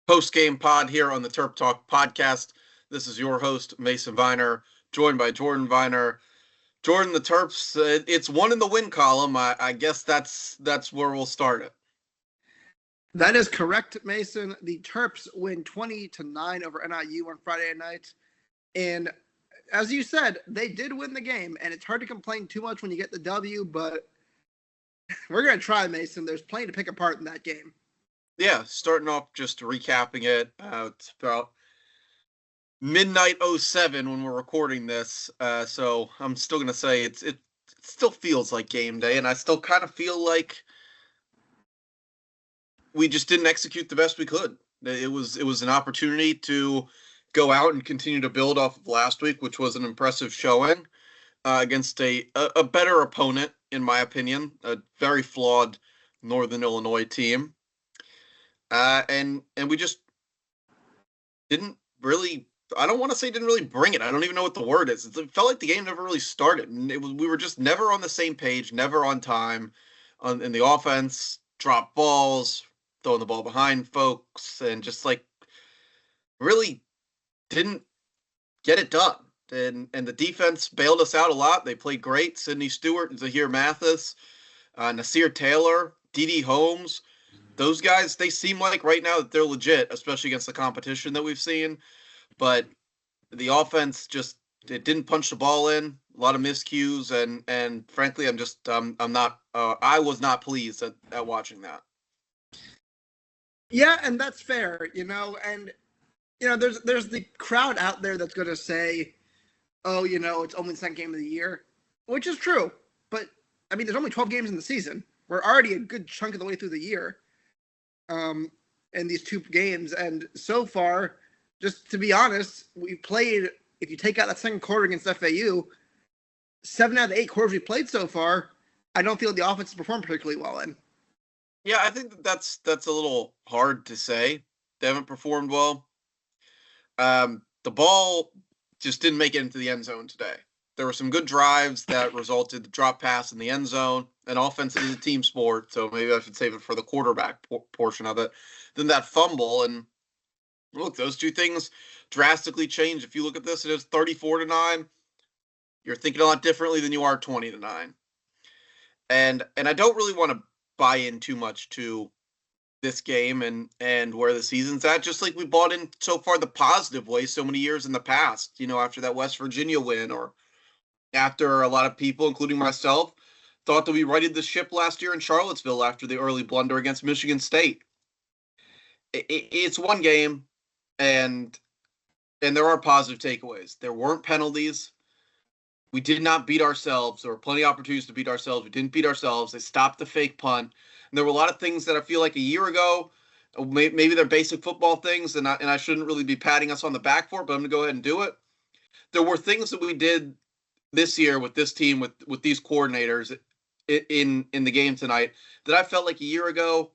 Post-game pod here on the TerpTalk Podcast. This is your host, Mason Viener, joined by Jordan Viener. Jordan, the Terps, it's one in the win column. I guess that's where we'll start it. That is correct, Mason. The Terps win 20-9 over NIU on Friday night. And as you said, they did win the game. And it's hard to complain too much when you get the W, but we're going to try, Mason. There's plenty to pick apart in that game. Yeah, starting off just recapping it. It's about midnight 07 when we're recording this. So I'm still going to say it still feels like game day. And I still kind of feel like we just didn't execute the best we could. It was an opportunity to go out and continue to build off of last week, which was an impressive showing against a better opponent, in my opinion, a very flawed Northern Illinois team. And we just didn't really, I don't want to say didn't really bring it. I don't even know what the word is. It felt like the game never really started. And we were just never on the same page, never on time in the offense, drop balls, throwing the ball behind folks, and just like really didn't get it done. And the defense bailed us out a lot. They played great. Sidney Stewart, Zahir Mathis, Nasir Taylor, D.D. Holmes. Those guys, they seem like right now that they're legit, especially against the competition that we've seen. But the offense just, it didn't punch the ball in. A lot of miscues, and frankly, I was not pleased at watching that. Yeah, and that's fair, and there's the crowd out there that's going to say, oh, it's only the second game of the year, which is true. But I mean, there's only 12 games in the season. We're already a good chunk of the way through the year. In these two games, and so far, just to be honest, we played, if you take out that second quarter against FAU, 7 out of the 8 quarters we played so far, I don't feel the offense has performed particularly well in. Yeah, I think that's a little hard to say. They haven't performed well. The ball just didn't make it into the end zone today. There were some good drives that resulted in the drop pass in the end zone. And offense is a team sport, so maybe I should save it for the quarterback portion of it. Then that fumble, and look, those two things drastically change. If you look at this, it is 34-9. You're thinking a lot differently than you are 20-9. And I don't really want to buy in too much to this game and where the season's at, just like we bought in so far the positive way so many years in the past, after that West Virginia win, or after a lot of people, including myself, thought that we righted the ship last year in Charlottesville after the early blunder against Michigan State. It's one game, and there are positive takeaways. There weren't penalties. We did not beat ourselves. There were plenty of opportunities to beat ourselves. We didn't beat ourselves. They stopped the fake punt. And there were a lot of things that I feel like a year ago, maybe they're basic football things, and I shouldn't really be patting us on the back for it, but I'm going to go ahead and do it. There were things that we did this year with this team, with these coordinators in the game tonight, that I felt like a year ago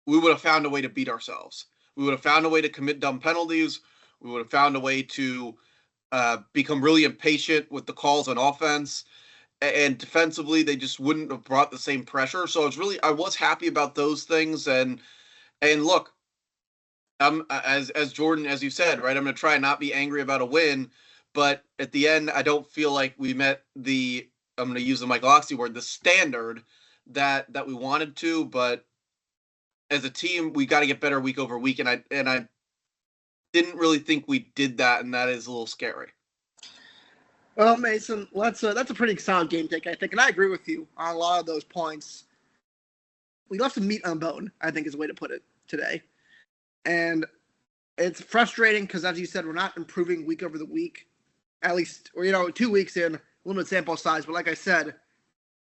we would have found a way to beat ourselves. We would have found a way to commit dumb penalties. We would have found a way to become really impatient with the calls on offense. And defensively, they just wouldn't have brought the same pressure. So I was happy about those things. And look, as Jordan, as you said, right, I'm going to try and not be angry about a win. But at the end, I don't feel like we met I'm going to use the Michael Oxley word, the standard that we wanted to. But as a team, we got to get better week over week. And I didn't really think we did that. And that is a little scary. Well, Mason, that's a pretty solid game take, I think. And I agree with you on a lot of those points. We left some meat on the bone, I think is the way to put it today. And it's frustrating because, as you said, we're not improving week over the week. At least, or 2 weeks in, limited sample size. But like I said,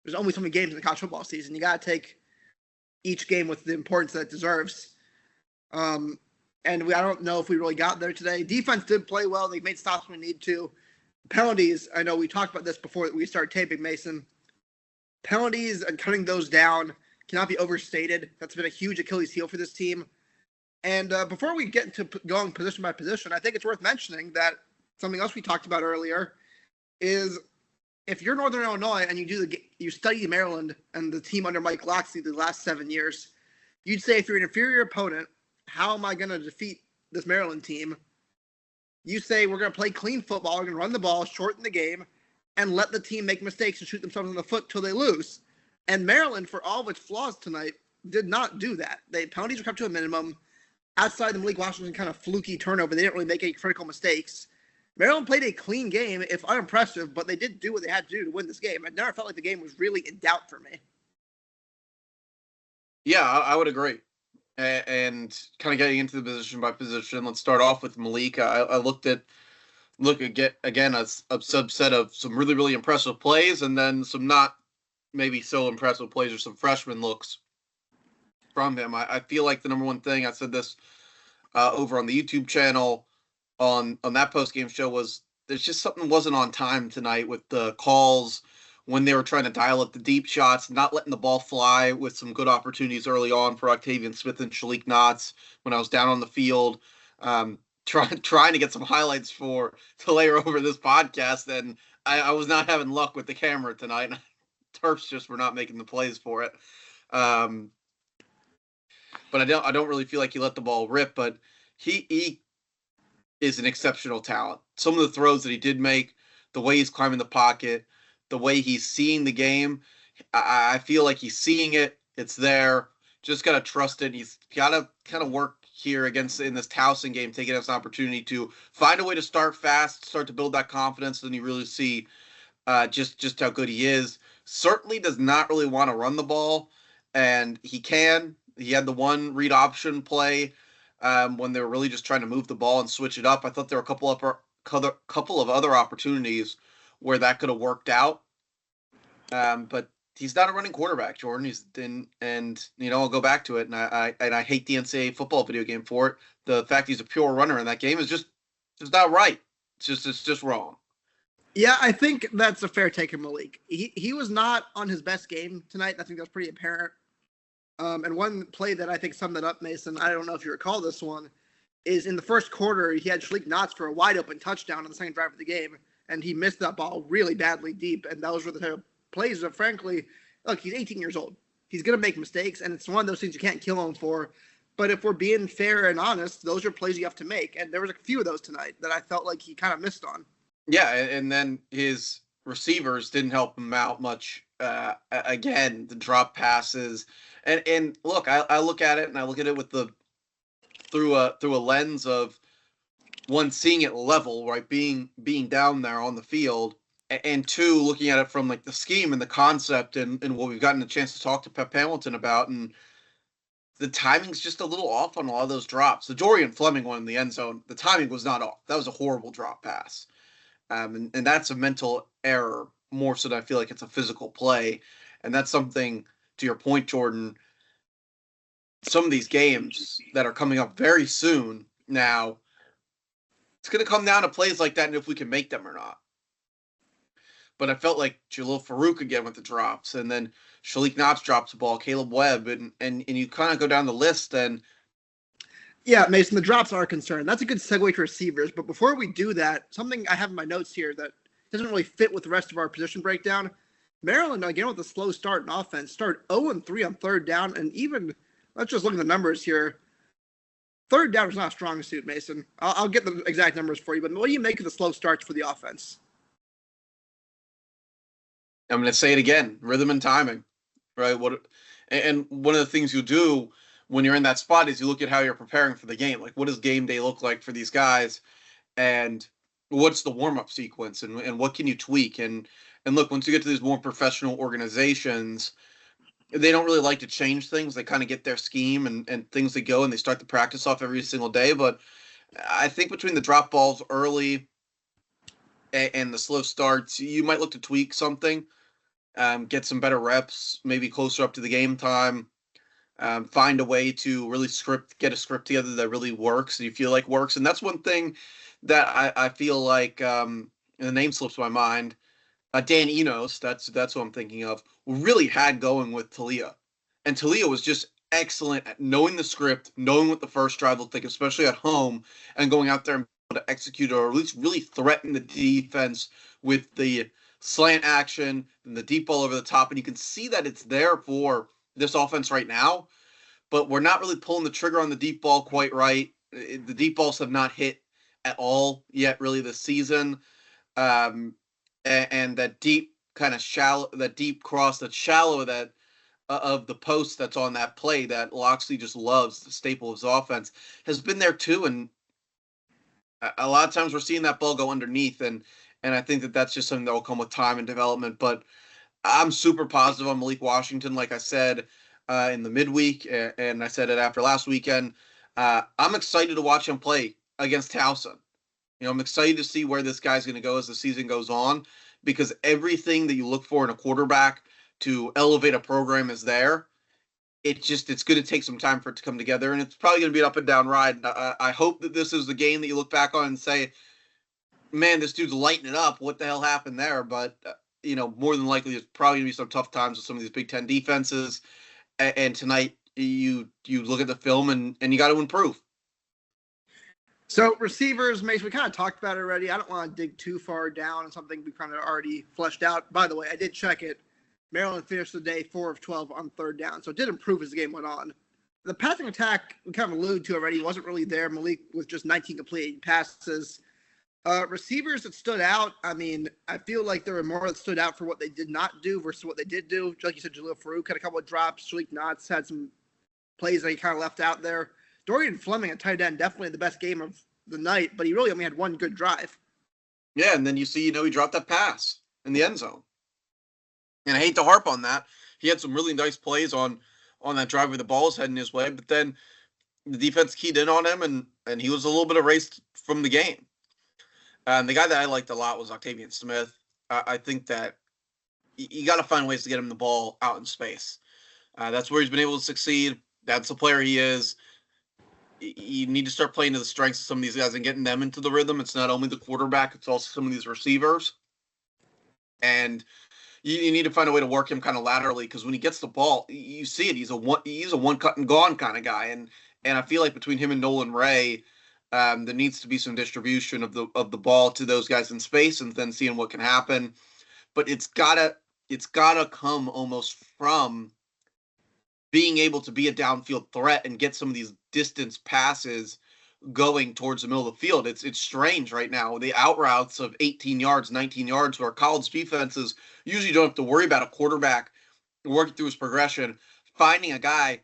there's only so many games in the college football season. You got to take each game with the importance that it deserves. And I don't know if we really got there today. Defense did play well. They made stops when we need to. Penalties, I know we talked about this before we started taping, Mason. Penalties and cutting those down cannot be overstated. That's been a huge Achilles heel for this team. And before we get into going position by position, I think it's worth mentioning that something else we talked about earlier is if you're Northern Illinois and you study Maryland and the team under Mike Locksley the last 7 years, you'd say if you're an inferior opponent how am I going to defeat this Maryland team? You say we're going to play clean football, we're going to run the ball, shorten the game, and let the team make mistakes and shoot themselves in the foot till they lose. And Maryland, for all of its flaws tonight, did not do that. Penalties were kept to a minimum. Outside the Malik Washington kind of fluky turnover, they didn't really make any critical mistakes. Maryland played a clean game, if unimpressive, but they did do what they had to do to win this game. It never felt like the game was really in doubt for me. Yeah, I would agree. And kind of getting into the position by position, let's start off with Malik. I look again a subset of some really, really impressive plays and then some not maybe so impressive plays or some freshman looks from him. I feel like the number one thing, I said this over on the YouTube channel on that post-game show, was there's just something wasn't on time tonight with the calls when they were trying to dial up the deep shots, not letting the ball fly with some good opportunities early on for Octavian Smith and Shalik Knotts when I was down on the field, trying to get some highlights to layer over this podcast, and I was not having luck with the camera tonight. Terps just were not making the plays for it. But I don't really feel like he let the ball rip, but he is an exceptional talent. Some of the throws that he did make, the way he's climbing the pocket, the way he's seeing the game, I feel like he's seeing it. It's there. Just got to trust it. He's got to kind of work here in this Towson game, taking it as an opportunity to find a way to start fast, start to build that confidence, and you really see just how good he is. Certainly does not really want to run the ball, and he can. He had the one read option play when they were really just trying to move the ball and switch it up. I thought there were a couple of other opportunities where that could have worked out. But he's not a running quarterback, Jordan. I'll go back to it, and I hate the NCAA football video game for it. The fact he's a pure runner in that game is just not right. It's just wrong. Yeah, I think that's a fair take of Malik. He was not on his best game tonight. I think that's pretty apparent. And one play that I think summed that up, Mason, I don't know if you recall this one, is in the first quarter, he had Shalik Knotts for a wide open touchdown on the second drive of the game, and he missed that ball really badly deep. And those were the type of plays that, frankly, look, he's 18 years old. He's going to make mistakes, and it's one of those things you can't kill him for. But if we're being fair and honest, those are plays you have to make. And there was a few of those tonight that I felt like he kind of missed on. Yeah, and then his receivers didn't help him out much. Again, the drop passes. And look, I look at it, and I look at it with through a lens of one, seeing it level, right, being down there on the field, and two, looking at it from like the scheme and the concept and what we've gotten a chance to talk to Pep Hamilton about, and the timing's just a little off on a lot of those drops. The Dorian Fleming one in the end zone, the timing was not off. That was a horrible drop pass. And that's a mental error more so than I feel like it's a physical play. And that's something, to your point, Jordan, some of these games that are coming up very soon now, it's going to come down to plays like that and if we can make them or not. But I felt like Jalil Farouk again with the drops, and then Shalik Knotts drops the ball, Caleb Webb, and you kind of go down the list. And yeah, Mason, the drops are a concern. That's a good segue to receivers. But before we do that, something I have in my notes here that doesn't really fit with the rest of our position breakdown. Maryland, again, with a slow start in offense, started 0-3 on third down. And even, let's just look at the numbers here. Third down was not a strong suit, Mason. I'll get the exact numbers for you. But what do you make of the slow starts for the offense? I'm going to say it again, rhythm and timing, right? And one of the things you do when you're in that spot is you look at how you're preparing for the game. Like, what does game day look like for these guys? And what's the warm-up sequence? And what can you tweak? And look, once you get to these more professional organizations, they don't really like to change things. They kind of get their scheme and things that go, and they start the practice off every single day. But I think between the drop balls early and the slow starts, you might look to tweak something, get some better reps, maybe closer up to the game time, find a way to really get a script together that really works and you feel like works. And that's one thing that I feel like, and the name slips my mind, Dan Enos, that's what I'm thinking of, really had going with Talia. And Talia was just excellent at knowing the script, knowing what the first drive looked like, especially at home, and going out there and to execute or at least really threaten the defense with the slant action and the deep ball over the top. And you can see that it's there for this offense right now. but we're not really pulling the trigger on the deep ball quite right. The deep balls have not hit at all yet, really, this season. And that deep kind of shallow, that deep cross that's shallow that of the post that's on that play that Loxley just loves, the staple of his offense, has been there too. And a lot of times we're seeing that ball go underneath, and I think that that's just something that will come with time and development. But I'm super positive on Malik Washington, like I said in the midweek, and I said it after last weekend. I'm excited to watch him play against Towson. I'm excited to see where this guy's going to go as the season goes on, because everything that you look for in a quarterback to elevate a program is there. It's going to take some time for it to come together, and it's probably going to be an up and down ride. I hope that this is the game that you look back on and say, man, this dude's lighting it up. What the hell happened there? But, more than likely, there's probably going to be some tough times with some of these Big Ten defenses. And tonight, you look at the film, and you got to improve. So receivers, Mason, we kind of talked about it already. I don't want to dig too far down on something we kind of already fleshed out. By the way, I did check it. Maryland finished the day 4 of 12 on third down, so it did improve as the game went on. The passing attack, we kind of alluded to already, wasn't really there. Malik with just 19 completed passes. Receivers that stood out, I feel like there were more that stood out for what they did not do versus what they did do. Like you said, Jaleel Farouk had a couple of drops. Shalik Knotts had some plays that he kind of left out there. Dorian Fleming at tight end, definitely the best game of the night, but he really only had one good drive. Yeah, and then you see, he dropped that pass in the end zone. And I hate to harp on that. He had some really nice plays on that drive where the ball was heading his way, but then the defense keyed in on him, and he was a little bit erased from the game. And the guy that I liked a lot was Octavian Smith. I think that you got to find ways to get him the ball out in space. That's where he's been able to succeed. That's the player he is. You need to start playing to the strengths of some of these guys and getting them into the rhythm. It's not only the quarterback, it's also some of these receivers. And you need to find a way to work him kind of laterally, because when he gets the ball, you see it. He's a one cut and gone kind of guy. And I feel like between him and Nolan Ray, there needs to be some distribution of the ball to those guys in space, and then seeing what can happen. But it's gotta come almost from being able to be a downfield threat and get some of these distance passes going towards the middle of the field. It's strange right now. The out routes of 18 yards, 19 yards, where college defenses usually don't have to worry about a quarterback working through his progression, finding a guy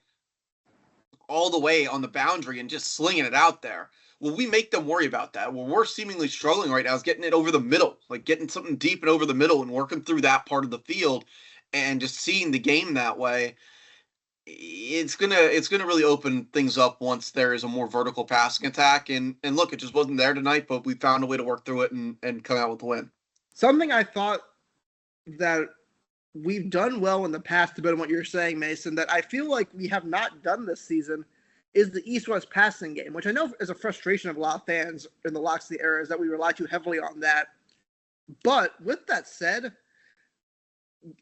all the way on the boundary and just slinging it out there. Well, we make them worry about that. Well, we're seemingly struggling right now is getting it over the middle, like getting something deep and over the middle and working through that part of the field and just seeing the game that way. It's gonna really open things up once there is a more vertical passing attack. And look, it just wasn't there tonight, but we found a way to work through it and come out with the win. Something I thought that we've done well in the past, a bit of what you're saying, Mason, that I feel like we have not done this season is the East-West passing game, which I know is a frustration of a lot of fans in the Loxley era, is that we rely too heavily on that. But with that said,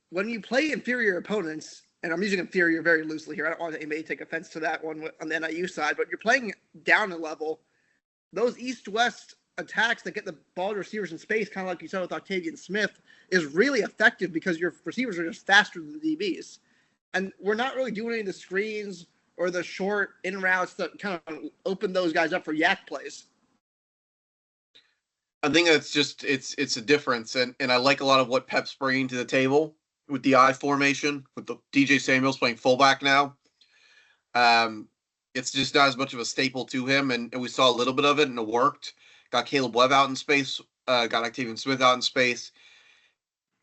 when you play inferior opponents, and I'm using inferior very loosely here, I don't want anybody to take offense to that one on the NIU side, but you're playing down a level, those East-West attacks that get the ball to receivers in space, kind of like you said with Octavian Smith, is really effective because your receivers are just faster than the DBs. And we're not really doing any of the screens or the short in routes that kind of open those guys up for yak plays. I think that's just it's a difference, and I like a lot of what Pep's bringing to the table with the I formation, with the DJ Samuels playing fullback now. It's just not as much of a staple to him, and we saw a little bit of it, and it worked. Got Caleb Webb out in space, got Octavian Smith out in space.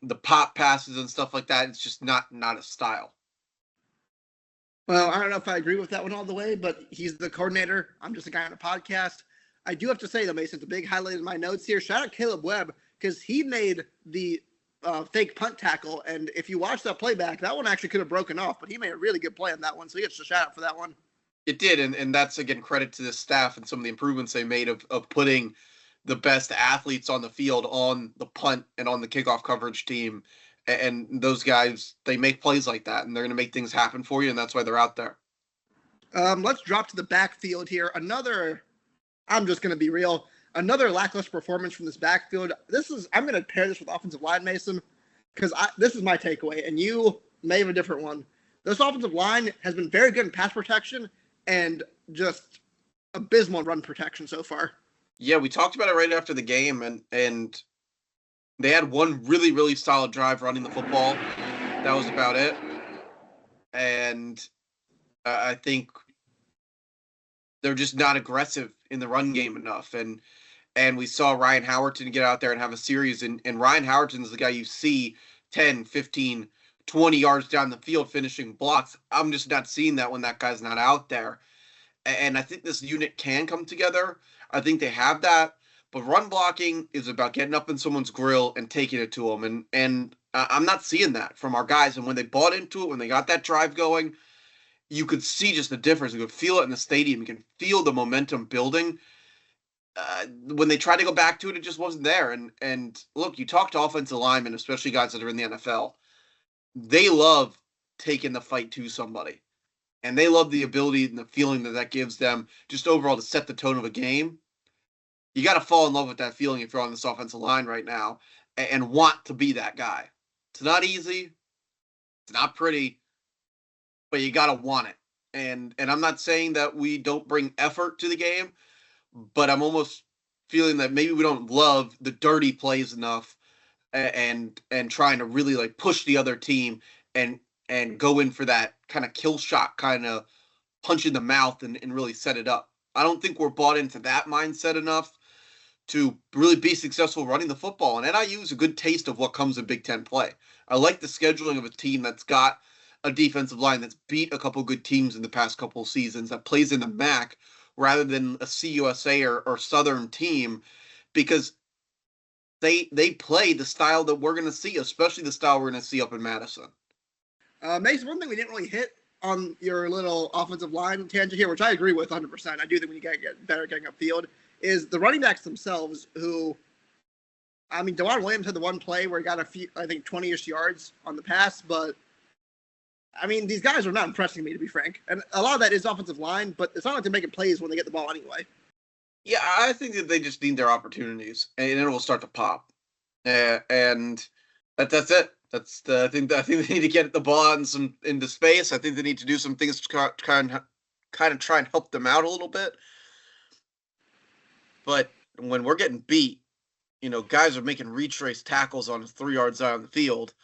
The pop passes and stuff like that, it's just not a style. Well, I don't know if I agree with that one all the way, but he's the coordinator. I'm just a guy on a podcast. I do have to say, though, Mason, it's a big highlight in my notes here. Shout out Caleb Webb, because he made the fake punt tackle, and if you watch that playback, that one actually could have broken off, but he made a really good play on that one, so he gets a shout out for that one. It did, and that's, again, credit to this staff and some of the improvements they made of putting the best athletes on the field on the punt and on the kickoff coverage team. And those guys, they make plays like that, and they're going to make things happen for you, and that's why they're out there. Let's drop to the backfield here. I'm just going to be real, another lackluster performance from this backfield. I'm going to pair this with offensive line, Mason, because this is my takeaway, and you may have a different one. This offensive line has been very good in pass protection and just abysmal in run protection so far. Yeah, we talked about it right after the game, and they had one really, really solid drive running the football. That was about it. And I think they're just not aggressive in the run game enough. And we saw Ryan Howerton get out there and have a series. And Ryan Howerton is the guy you see 10, 15, 20 yards down the field finishing blocks. I'm just not seeing that when that guy's not out there. And I think this unit can come together. I think they have that. But run blocking is about getting up in someone's grill and taking it to them. And I'm not seeing that from our guys. And when they bought into it, when they got that drive going, you could see just the difference. You could feel it in the stadium. You can feel the momentum building. When they tried to go back to it, it just wasn't there. And look, you talk to offensive linemen, especially guys that are in the NFL. They love taking the fight to somebody. And they love the ability and the feeling that gives them just overall to set the tone of a game. You got to fall in love with that feeling if you're on this offensive line right now and want to be that guy. It's not easy. It's not pretty. But you got to want it. And I'm not saying that we don't bring effort to the game, but I'm almost feeling that maybe we don't love the dirty plays enough and trying to really like push the other team and go in for that kind of kill shot, kind of punch in the mouth and really set it up. I don't think we're bought into that mindset enough to really be successful running the football. And NIU is a good taste of what comes in Big Ten play. I like the scheduling of a team that's got a defensive line that's beat a couple good teams in the past couple of seasons, that plays in the MAC rather than a CUSA or Southern team, because they play the style that we're going to see, especially the style we're going to see up in Madison. Mason, one thing we didn't really hit on your little offensive line tangent here, which I agree with 100%. I do think we got to get better getting upfield, is the running backs themselves who, I mean, DeJuan Williams had the one play where he got 20-ish yards on the pass, but I mean, these guys are not impressing me, to be frank. And a lot of that is offensive line, but it's not like they're making plays when they get the ball anyway. Yeah, I think that they just need their opportunities, and it will start to pop. And that's it. I think they need to get the ball out into space. I think they need to do some things to kind of try and help them out a little bit. But when we're getting beat, guys are making retrace tackles on 3 yards out on the field.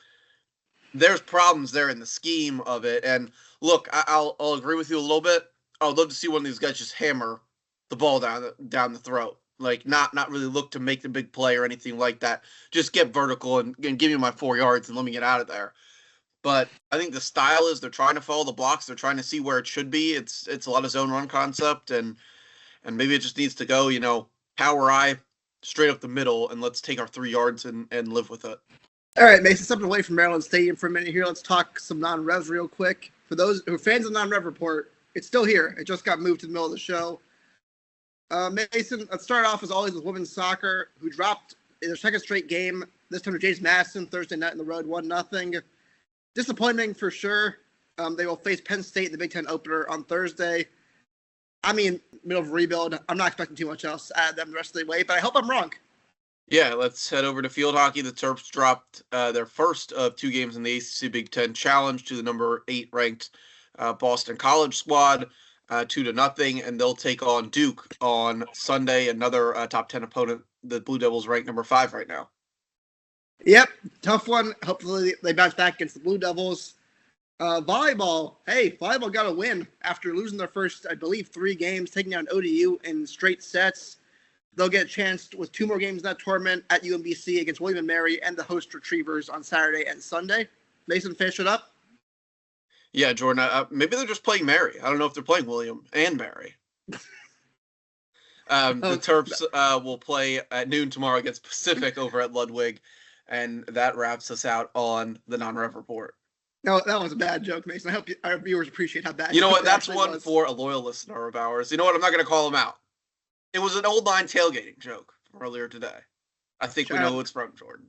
There's problems there in the scheme of it. And look, I'll agree with you a little bit. I would love to see one of these guys just hammer the ball down the throat. Like not really look to make the big play or anything like that. Just get vertical and give me my 4 yards and let me get out of there. But I think the style is they're trying to follow the blocks. They're trying to see where it should be. It's a lot of zone run concept, and maybe it just needs to go, power eye straight up the middle, and let's take our 3 yards and live with it. All right, Mason, stepping away from Maryland Stadium for a minute here. Let's talk some non-revs real quick. For those who are fans of non-rev report, it's still here. It just got moved to the middle of the show. Mason, let's start off as always with women's soccer, who dropped their second straight game, this time to James Madison, Thursday night on the road, 1-0. Disappointing for sure. They will face Penn State in the Big Ten opener on Thursday. I mean, middle of a rebuild. I'm not expecting too much else out of them the rest of the way, but I hope I'm wrong. Yeah, let's head over to field hockey. The Terps dropped their first of 2 games in the ACC Big Ten Challenge to the number 8 ranked Boston College squad, 2-0, and they'll take on Duke on Sunday, another top 10 opponent. The Blue Devils ranked number 5 right now. Yep, tough one. Hopefully they bounce back against the Blue Devils. Volleyball. Hey, volleyball got a win after losing their first, I believe, 3 games, taking down ODU in straight sets. They'll get a chance with 2 more games in that tournament at UMBC against William & Mary and the host Retrievers on Saturday and Sunday. Mason, finish it up. Yeah, Jordan, maybe they're just playing Mary. I don't know if they're playing William and Mary. The Terps will play at noon tomorrow against Pacific over at Ludwig, and that wraps us out on the non-rev report. No, that was a bad joke, Mason. I hope our viewers appreciate how bad. You know what? That's one for a loyal listener of ours. You know what? I'm not going to call him out. It was an old line tailgating joke from earlier today. I think we know who it's from, Jordan.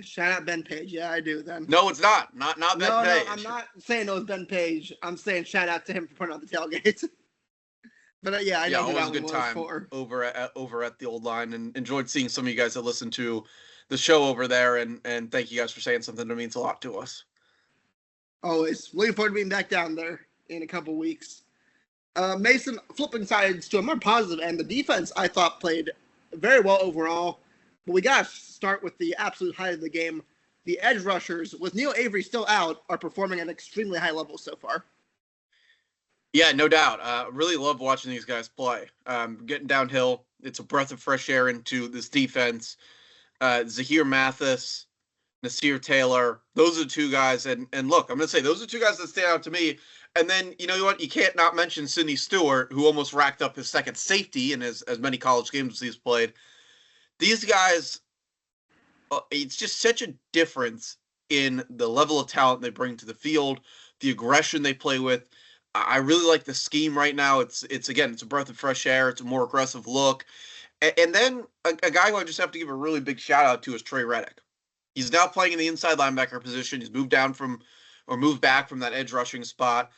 Shout out Ben Page. Yeah, I do then. No, it's not. Not Ben Page. No, I'm not saying it was Ben Page. I'm saying shout out to him for putting on the tailgate. But I know who that was a good time over at the old line, and enjoyed seeing some of you guys that listen to the show over there, and thank you guys for saying something that means a lot to us. Always. Looking forward to being back down there in a couple weeks. Mason, flipping sides to a more positive end, the defense, I thought, played very well overall. But we got to start with the absolute height of the game. The edge rushers, with Neil Avery still out, are performing at an extremely high level so far. Yeah, no doubt. Really love watching these guys play. Getting downhill, it's a breath of fresh air into this defense. Zahir Mathis, Nasir Taylor, those are the two guys. And look, I'm going to say those are two guys that stand out to me. And then, you know what? You can't not mention Sidney Stewart, who almost racked up his second safety in as many college games as he's played. These guys, it's just such a difference in the level of talent they bring to the field, the aggression they play with. I really like the scheme right now. It's a breath of fresh air. It's a more aggressive look. And then a guy who I just have to give a really big shout out to is Trey Reddick. He's now playing in the inside linebacker position. He's moved back from that edge rushing spot.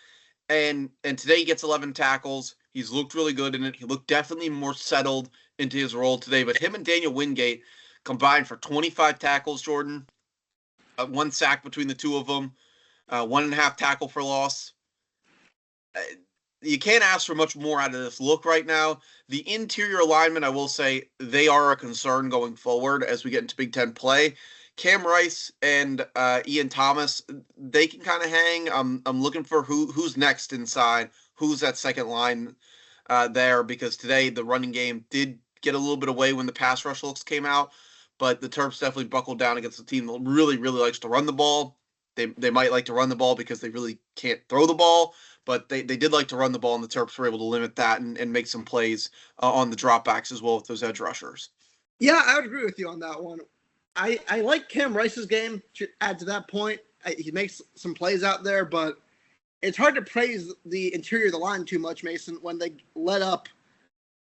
And today he gets 11 tackles. He's looked really good in it. He looked definitely more settled into his role today. But him and Daniel Wingate combined for 25 tackles, Jordan. 1 sack between the two of them. 1.5 tackle for loss. You can't ask for much more out of this look right now. The interior alignment, I will say, they are a concern going forward as we get into Big Ten play. Cam Rice and Ian Thomas, they can kind of hang. I'm looking for who's next inside, who's that second line there, because today the running game did get a little bit away when the pass rush looks came out, but the Terps definitely buckled down against a team that really, really likes to run the ball. They might like to run the ball because they really can't throw the ball, but they did like to run the ball, and the Terps were able to limit that and make some plays on the dropbacks as well with those edge rushers. Yeah, I would agree with you on that one. I like Cam Rice's game to add to that point. He makes some plays out there, but it's hard to praise the interior of the line too much, Mason, when they let up.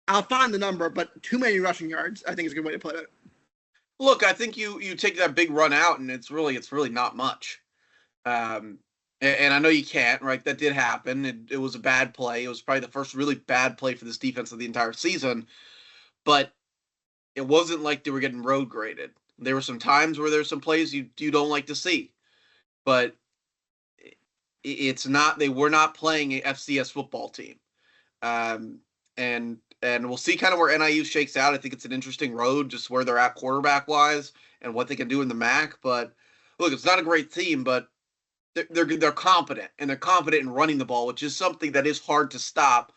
I'll find the number, but too many rushing yards, I think is a good way to put it. Look, I think you take that big run out, and it's really not much. And I know you can't, right? That did happen. It was a bad play. It was probably the first really bad play for this defense of the entire season. But it wasn't like they were getting road graded. There were some times where there's some plays you don't like to see. But it's not, they were not playing a FCS football team. And we'll see kind of where NIU shakes out. I think it's an interesting road, just where they're at quarterback-wise and what they can do in the MAC. But look, it's not a great team, but they're competent, and they're confident in running the ball, which is something that is hard to stop.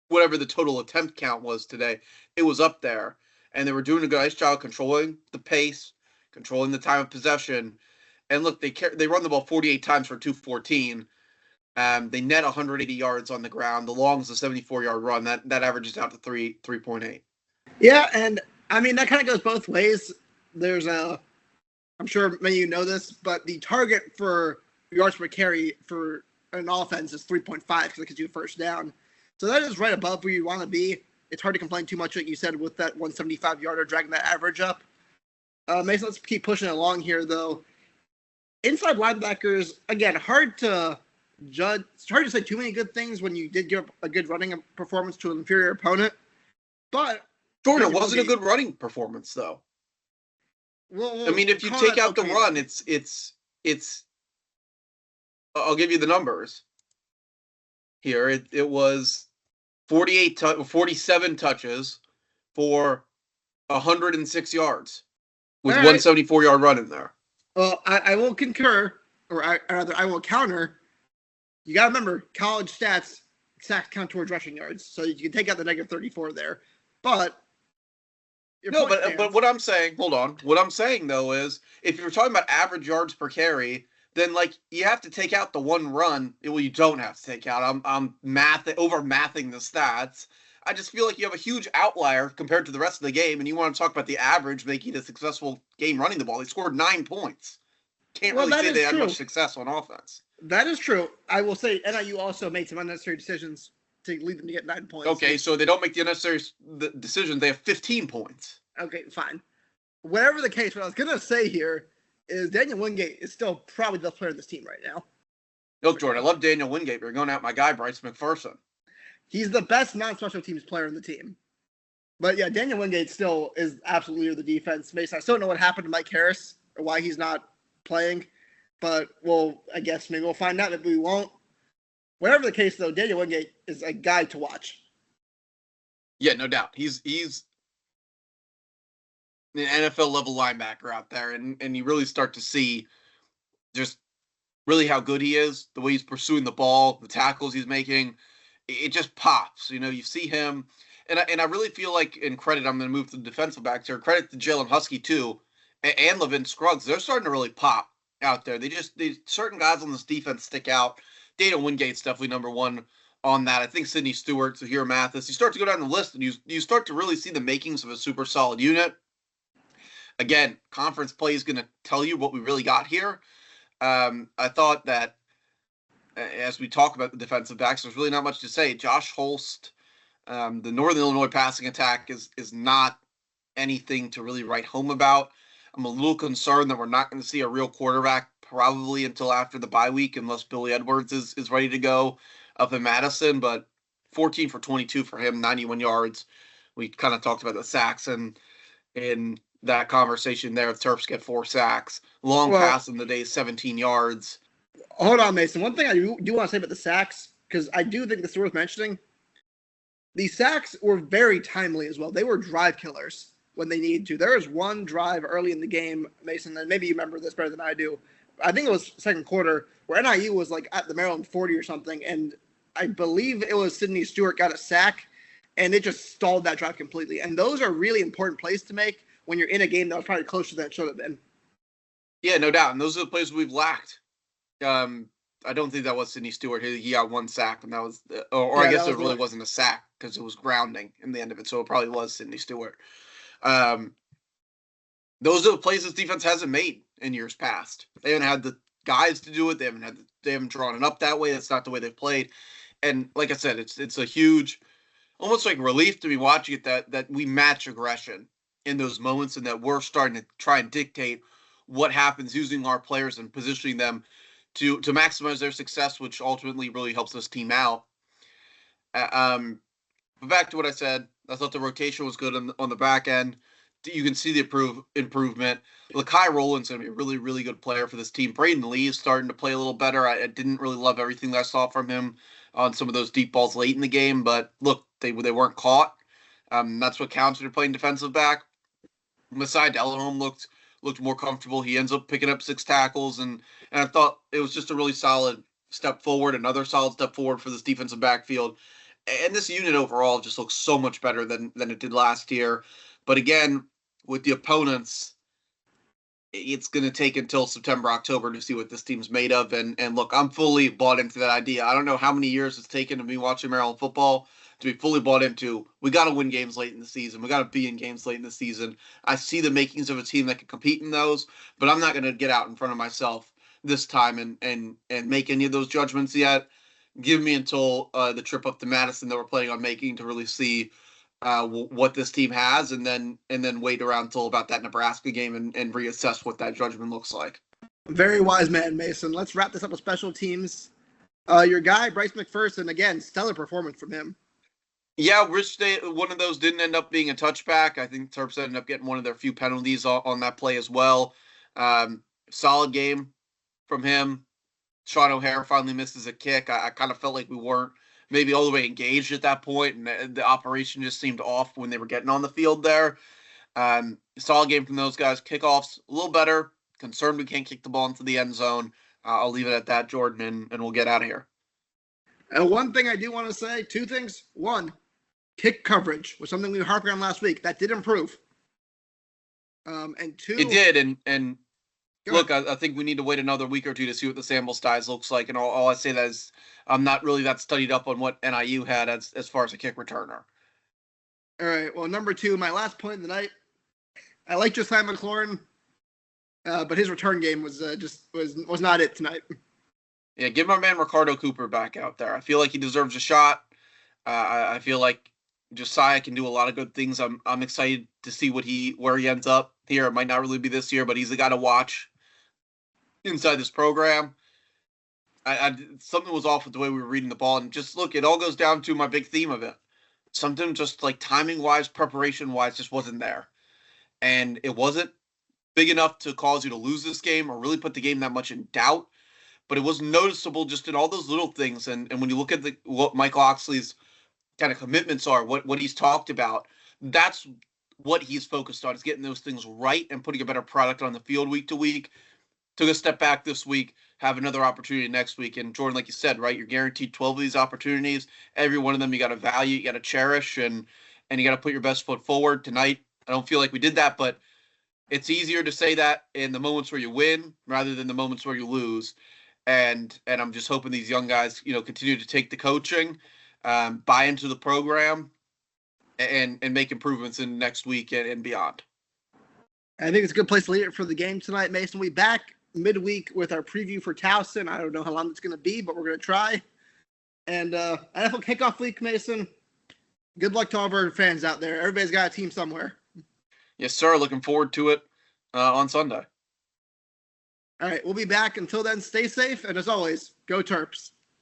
Whatever the total attempt count was today, it was up there, and they were doing a nice job controlling the pace, controlling the time of possession. And look, they run the ball 48 times for 214. They net 180 yards on the ground. The long's a 74-yard run. That averages out to 3.8. Yeah, and I mean that kind of goes both ways. There's I'm sure many of you know this, but the target for yards per carry for an offense is 3.5 because it gives you a first down. So that is right above where you want to be. It's hard to complain too much, like you said, with that 175-yarder dragging that average up. Mason, let's keep pushing it along here, though. Inside linebackers, again, hard to judge. It's hard to say too many good things when you did give a good running performance to an inferior opponent. But Jordan, it wasn't a good running performance, though. Well, I mean, if you take out the run, it's. I'll give you the numbers. Here, it was 47 touches for 106 yards with 174-yard run in there. Well, I will concur, or rather, I will counter. You got to remember, college sacks count towards rushing yards, so you can take out the negative 34 there. But but what I'm saying, hold on. What I'm saying though is, if you're talking about average yards per carry, then like you have to take out the one run. Well, you don't have to take out. I'm over-mathing the stats. I just feel like you have a huge outlier compared to the rest of the game, and you want to talk about the average making a successful game running the ball. They scored 9 points. Can't really say they had much success on offense. That is true. I will say NIU also made some unnecessary decisions to lead them to get 9 points. Okay, so they don't make the unnecessary decision. They have 15 points. Okay, fine. Whatever the case, what I was going to say here is Daniel Wingate is still probably the best player on this team right now. Look, Jordan, I love Daniel Wingate, but you're going out my guy, Bryce McPherson. He's the best non-special teams player in the team. But yeah, Daniel Wingate still is absolutely the defense. Mason, I still don't know what happened to Mike Harris or why he's not playing. but I guess maybe we'll find out. Maybe we won't. Whatever the case, though, Daniel Wingate is a guy to watch. Yeah, no doubt. He's an NFL level linebacker out there, and you really start to see just really how good he is, the way he's pursuing the ball, the tackles he's making. It just pops. You see him, and I really feel like, in credit, I'm going to move to the defensive backs here. Credit to Jalen Husky too, and Levin Scruggs. They're starting to really pop out there. Certain guys on this defense stick out. Daniel Wingate's definitely number one on that. I think Sidney Stewart, Zahir Mathis. You start to go down the list, and you start to really see the makings of a super solid unit. Again, conference play is going to tell you what we really got here. I thought that as we talk about the defensive backs, there's really not much to say. Josh Holst, the Northern Illinois passing attack is not anything to really write home about. I'm a little concerned that we're not going to see a real quarterback probably until after the bye week, unless Billy Edwards is ready to go up in Madison. But 14 for 22 for him, 91 yards. We kind of talked about the sacks and in that conversation there. The Terps get 4 sacks. Long pass in the day, 17 yards. Hold on, Mason. One thing I do want to say about the sacks, because I do think this is worth mentioning. The sacks were very timely as well. They were drive killers when they needed to. There was one drive early in the game, Mason, and maybe you remember this better than I do. I think it was second quarter, where NIU was like at the Maryland 40 or something, and I believe it was Sidney Stewart got a sack, and it just stalled that drive completely. And those are really important plays to make when you're in a game that was probably closer than it should have been. Yeah, no doubt. And those are the plays we've lacked. I don't think that was Sidney Stewart. He got 1 sack, and that was, I guess it really wasn't a sack because it was grounding in the end of it. So it probably was Sidney Stewart. Those are the plays this defense hasn't made in years past. They haven't had the guys to do it. They haven't drawn it up that way. That's not the way they've played. And like I said, it's a huge, almost like relief to be watching it that we match aggression in those moments, and that we're starting to try and dictate what happens using our players and positioning them to maximize their success, which ultimately really helps this team out. But back to what I said, I thought the rotation was good on the back end. You can see the improvement. Lakai Rowland's going to be a really, really good player for this team. Braden Lee is starting to play a little better. I didn't really love everything that I saw from him on some of those deep balls late in the game, but look, they weren't caught. That's what counts when you're playing defensive back. Masai Delahome looked more comfortable. He ends up picking up 6 tackles, and I thought it was just a really solid step forward, another solid step forward for this defensive backfield. And this unit overall just looks so much better than it did last year. But again, with the opponents, it's going to take until September, October to see what this team's made of. And look, I'm fully bought into that idea. I don't know how many years it's taken to me watching Maryland football to be fully bought into. We got to win games late in the season. We got to be in games late in the season. I see the makings of a team that can compete in those, but I'm not going to get out in front of myself this time and make any of those judgments yet. Give me until the trip up to Madison that we're planning on making to really see what this team has, and then wait around until about that Nebraska game and reassess what that judgment looks like. Very wise man, Mason. Let's wrap this up with special teams. Your guy, Bryce McPherson, again, stellar performance from him. Yeah, one of those didn't end up being a touchback. I think Terps ended up getting one of their few penalties on that play as well. Solid game from him. Sean O'Hare finally misses a kick. I kind of felt like we weren't maybe all the way engaged at that point, and the operation just seemed off when they were getting on the field there. Solid game from those guys. Kickoffs, a little better. Concerned we can't kick the ball into the end zone. I'll leave it at that, Jordan, and we'll get out of here. And one thing I do want to say, 2 things. 1, kick coverage was something we were harping on last week. That did improve. And 2, it did, and look, I think we need to wait another week or 2 to see what the sample size looks like. And all I say that is I'm not really that studied up on what NIU had as far as a kick returner. All right. Well, number 2, my last point of the night. I like Josiah McLaurin, but his return game was not it tonight. Yeah, give my man Ricardo Cooper back out there. I feel like he deserves a shot. I feel like Josiah can do a lot of good things. I'm excited to see where he ends up here. It might not really be this year, but he's the guy to watch inside this program. Something was off with the way we were reading the ball, and just look, it all goes down to my big theme of it. Something just like timing wise, preparation wise, just wasn't there, and it wasn't big enough to cause you to lose this game or really put the game that much in doubt. But it was noticeable just in all those little things. And when you look at what Mike Loxley's kind of commitments are, what he's talked about, that's what he's focused on, is getting those things right and putting a better product on the field week to week. Took a step back this week, have another opportunity next week. And Jordan, like you said, right, you're guaranteed 12 of these opportunities. Every one of them you got to value, you got to cherish, and you got to put your best foot forward. Tonight, I don't feel like we did that, but it's easier to say that in the moments where you win rather than the moments where you lose. And I'm just hoping these young guys, continue to take the coaching, buy into the program, and make improvements in next week and beyond. I think it's a good place to leave it for the game tonight, Mason. We'll be back midweek with our preview for Towson. I don't know how long it's going to be, but we're going to try. And NFL kickoff week, Mason. Good luck to all of our fans out there. Everybody's got a team somewhere. Yes, sir. Looking forward to it on Sunday. All right, we'll be back. Until then, stay safe. And as always, go Terps.